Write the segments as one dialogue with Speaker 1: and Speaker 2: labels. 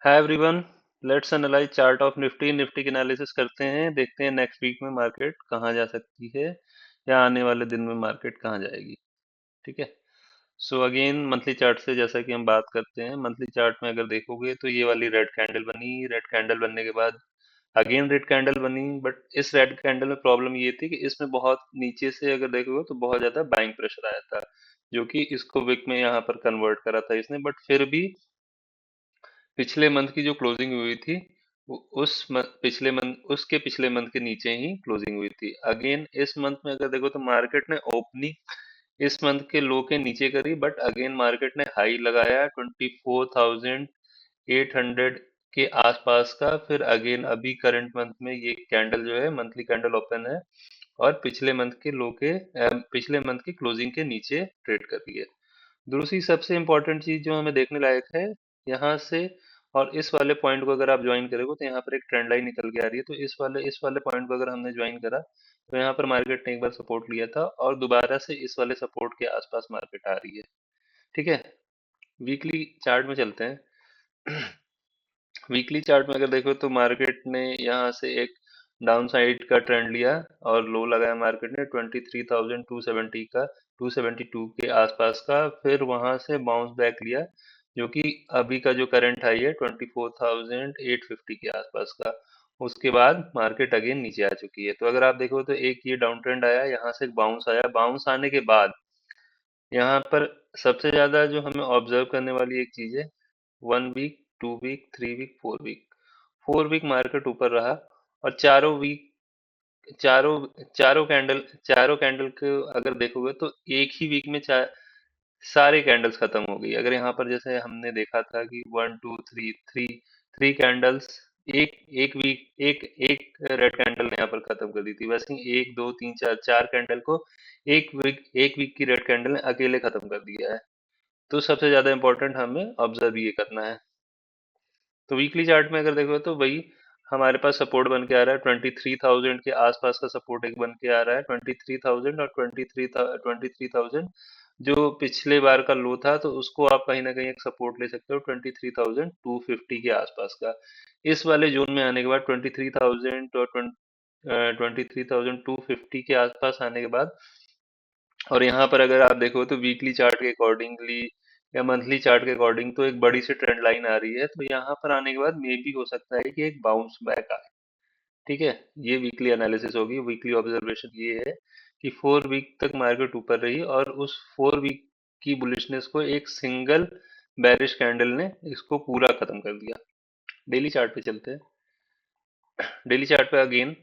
Speaker 1: Hi everyone. Let's analyse chart of Nifty. Nifty की analysis करते हैं, देखते हैं नेक्स्ट वीक में मार्केट कहाँ जा सकती है या आने वाले दिन में मार्केट कहाँ जाएगी। ठीक है। सो अगेन मंथली चार्ट से जैसा कि हम बात करते हैं, मंथली चार्ट में अगर देखोगे तो ये वाली रेड कैंडल बनी। रेड कैंडल बनने के बाद अगेन रेड कैंडल बनी, बट इस रेड कैंडल में प्रॉब्लम ये थी कि इसमें बहुत नीचे से अगर देखोगे तो बहुत ज्यादा बाइंग प्रेशर आया था, जो कि इसको विक में यहाँ पर कन्वर्ट करा था इसने। बट फिर भी पिछले मंथ की जो क्लोजिंग हुई थी वो पिछले मंथ, उसके पिछले मंथ के नीचे ही क्लोजिंग हुई थी। अगेन इस मंथ में अगर देखो तो मार्केट ने ओपनिंग इस मंथ के लो के नीचे करी, बट अगेन मार्केट ने हाई लगाया 24,800 के आसपास का। फिर अगेन अभी करंट मंथ में ये कैंडल जो है मंथली कैंडल ओपन है और पिछले मंथ के लो के पिछले मंथ की क्लोजिंग के नीचे ट्रेड कर रही है। दूसरी सबसे इम्पोर्टेंट चीज जो हमें देखने लायक है यहाँ से, और इस वाले पॉइंट को अगर आप ज्वाइन करोगे तो यहाँ पर एक ट्रेंड लाइन निकल के आ रही है। तो इस वाले पॉइंट को अगर हमने ज्वाइन करा तो यहाँ पर मार्केट ने एक बार सपोर्ट लिया था और दोबारा से इस वाले सपोर्ट के आसपास मार्केट आ रही है। ठीक है। वीकली चार्ट में चलते हैं। वीकली चार्ट में अगर देखो तो मार्केट ने यहाँ से एक डाउन साइड का ट्रेंड लिया और लो लगाया मार्केट ने 23,270 का, 272 के आसपास का। फिर वहां से बाउंस बैक लिया, जो कि अभी का जो करंट हाई है 24,850 के आसपास का। उसके बाद मार्केट अगेन नीचे आ चुकी है। तो अगर आप देखो तो एक ये डाउन ट्रेंड आया, यहाँ से एक बाउंस आया। बाउंस आने के बाद यहाँ पर सबसे ज्यादा जो हमें ऑब्जर्व करने वाली एक चीज है, 1 week, 2 week, 3 week, 4 week. 4 week market ऊपर रहा और चारों चारों कैंडल को अगर देखोगे तो एक ही वीक में सारे कैंडल्स खत्म हो गई। अगर यहाँ पर जैसे हमने देखा था कि 1 2 3 थ्री थ्री कैंडल्स एक एक वीक एक एक रेड कैंडल ने यहाँ पर खत्म कर दी थी, वैसे ही 1 2 3 4 चार कैंडल को एक वीक की रेड कैंडल ने अकेले खत्म कर दिया है। तो सबसे ज्यादा इंपॉर्टेंट हमें ऑब्जर्व ये करना है। तो वीकली चार्ट में अगर देखो तो वही हमारे पास सपोर्ट बन के आ रहा है 23,000 के आसपास का। सपोर्ट एक बन के आ रहा है 23,000 और 23,000 जो पिछले बार का लो था, तो उसको आप कहीं ना कहीं एक सपोर्ट ले सकते हो 23,250 के आसपास का। इस वाले जोन में आने के बाद 23,000 और 23,250 के आसपास आने के बाद, और यहाँ पर अगर आप देखो तो वीकली चार्ट के अकॉर्डिंगली या मंथली चार्ट के अकॉर्डिंग तो एक बड़ी सी ट्रेंड लाइन आ रही है। तो यहाँ पर आने के बाद मे भी हो सकता है कि एक बाउंस बैक आए। ठीक है। ये वीकली एनालिसिस होगी। वीकली ऑब्जर्वेशन ये है कि 4 वीक तक मार्केट ऊपर रही और उस 4 वीक की बुलिशनेस को एक सिंगल बेरिश कैंडल ने इसको पूरा खत्म कर दिया। डेली चार्ट पे चलते हैं। डेली चार्ट पे अगेन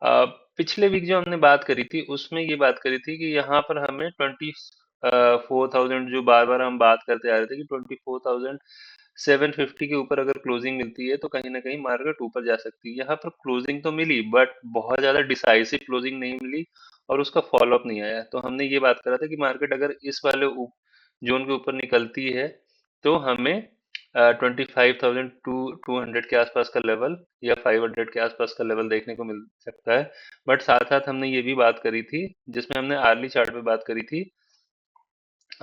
Speaker 1: पिछले वीक जो हमने बात करी थी उसमें ये बात करी थी कि यहाँ पर हमें 24,000, जो बार बार हम बात करते आ रहे थे कि 24,750 के ऊपर अगर क्लोजिंग मिलती है तो कहीं ना कहीं मार्केट ऊपर जा सकती है। यहाँ पर क्लोजिंग तो मिली बट बहुत ज्यादा डिसाइसिव क्लोजिंग नहीं मिली और उसका फॉलोअप नहीं आया। तो हमने ये बात करा था कि मार्केट अगर इस वाले जोन के ऊपर निकलती है तो हमें 25,200 के आसपास का लेवल या 500 के आसपास का लेवल देखने को मिल सकता है। बट साथ साथ हमने ये भी बात करी थी, जिसमें हमने आर्ली चार्ट पे बात करी थी।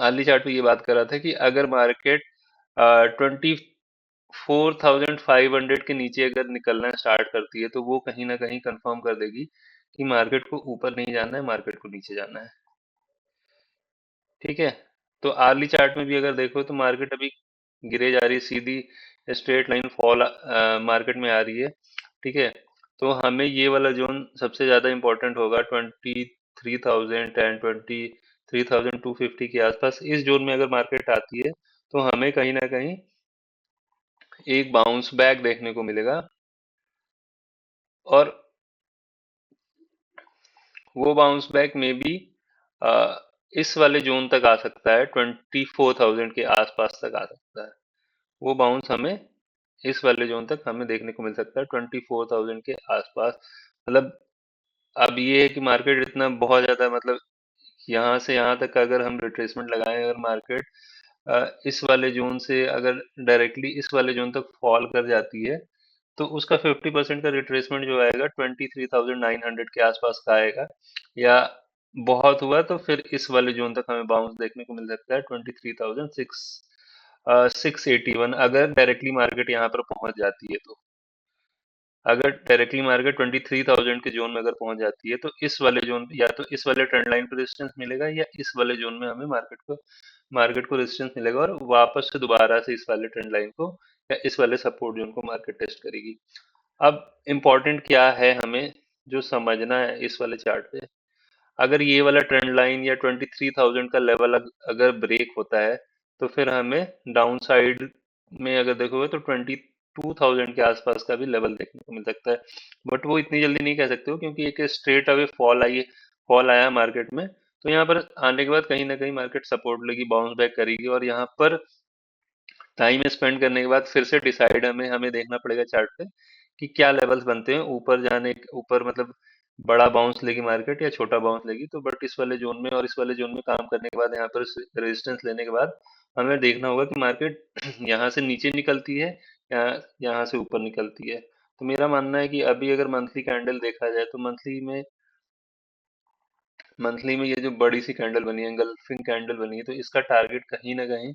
Speaker 1: आर्ली चार्ट पे ये बात कर रहा था कि अगर मार्केट 24,500 के नीचे अगर निकलना स्टार्ट करती है तो वो कहीं ना कहीं कंफर्म कर देगी कि मार्केट को ऊपर नहीं जाना है, मार्केट को नीचे जाना है। ठीक है। तो आर्ली चार्ट में भी अगर देखो तो मार्केट अभी गिरे जा रही है, सीधी स्ट्रेट लाइन फॉल मार्केट में आ रही है। ठीक है। तो हमें ये वाला जोन सबसे ज्यादा इंपॉर्टेंट होगा 23,000 एंड 23,250 के आसपास। इस जोन में अगर मार्केट आती है तो हमें कहीं ना कहीं एक बाउंस बैक देखने को मिलेगा और वो बाउंस बैक में भी इस वाले जोन तक आ सकता है, 24,000 के आसपास तक आ सकता है। वो बाउंस हमें इस वाले जोन तक हमें देखने को मिल सकता है 24,000 के आसपास। मतलब अब ये है कि मार्केट इतना बहुत ज्यादा, मतलब यहाँ से यहाँ तक अगर हम रिट्रेसमेंट लगाएं, अगर मार्केट इस वाले जोन से अगर डायरेक्टली इस वाले जोन तक फॉल कर जाती है तो उसका 50% का रिट्रेसमेंट जो आएगा 23,900 के आसपास का आएगा। या बहुत हुआ तो फिर इस वाले जोन तक हमें बाउंस देखने को मिल सकता है 23,600 681, अगर डायरेक्टली मार्केट यहाँ पर पहुंच जाती है तो, अगर डायरेक्टली मार्केट 23,000 के जोन में अगर पहुंच जाती है तो इस वाले जोन, या तो इस वाले ट्रेंड लाइन पर रेजिस्टेंस मिलेगा या इस वाले जोन में हमें मार्केट को रेजिस्टेंस मिलेगा, और वापस से दोबारा से इस वाले ट्रेंड लाइन को या इस वाले सपोर्ट जोन को मार्केट टेस्ट करेगी। अब इम्पोर्टेंट क्या है हमें जो समझना है इस वाले चार्ट पे, अगर ये वाला ट्रेंड लाइन या 23,000 का लेवल अगर ब्रेक होता है तो फिर हमें डाउन साइड में अगर देखोगे तो 22,000 के आसपास का भी लेवल देखने को मिल सकता है। बट वो इतनी जल्दी नहीं कह सकते हो, क्योंकि एक स्ट्रेट अवे फॉल आया मार्केट में, तो यहाँ पर आने के बाद कहीं ना कहीं मार्केट सपोर्ट लेगी, बाउंस बैक करेगी, और यहाँ पर टाइम स्पेंड करने के बाद फिर से डिसाइड हमें हमें देखना पड़ेगा चार्ट पे कि क्या लेवल्स बनते हैं ऊपर मतलब बड़ा बाउंस लेगी मार्केट या छोटा बाउंस लेगी। तो बट इस वाले जोन में और इस वाले जोन में काम करने के बाद यहाँ पर रेजिस्टेंस लेने के बाद हमें देखना होगा कि मार्केट यहाँ से नीचे निकलती है या यहाँ से ऊपर निकलती है। तो मेरा मानना है कि अभी अगर मंथली कैंडल देखा जाए तो मंथली में ये जो बड़ी सी कैंडल बनी है, एंगल्फिंग कैंडल बनी है, तो इसका टारगेट कहीं ना कहीं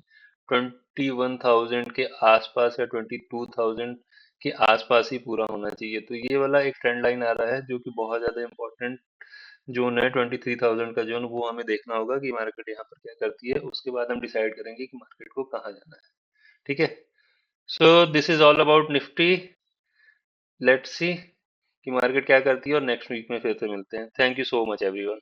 Speaker 1: 21,000 के आसपास या 22,000 के आसपास ही पूरा होना चाहिए। तो ये वाला एक ट्रेंड लाइन आ रहा है जो कि बहुत ज्यादा इंपॉर्टेंट जोन है, 23,000 का जोन, वो हमें देखना होगा कि मार्केट यहाँ पर क्या करती है, उसके बाद हम डिसाइड करेंगे कि मार्केट को कहाँ जाना है। ठीक है। So this is all about Nifty. Let's see कि मार्केट क्या करती है, और नेक्स्ट वीक में फिर से मिलते हैं। Thank you so much everyone.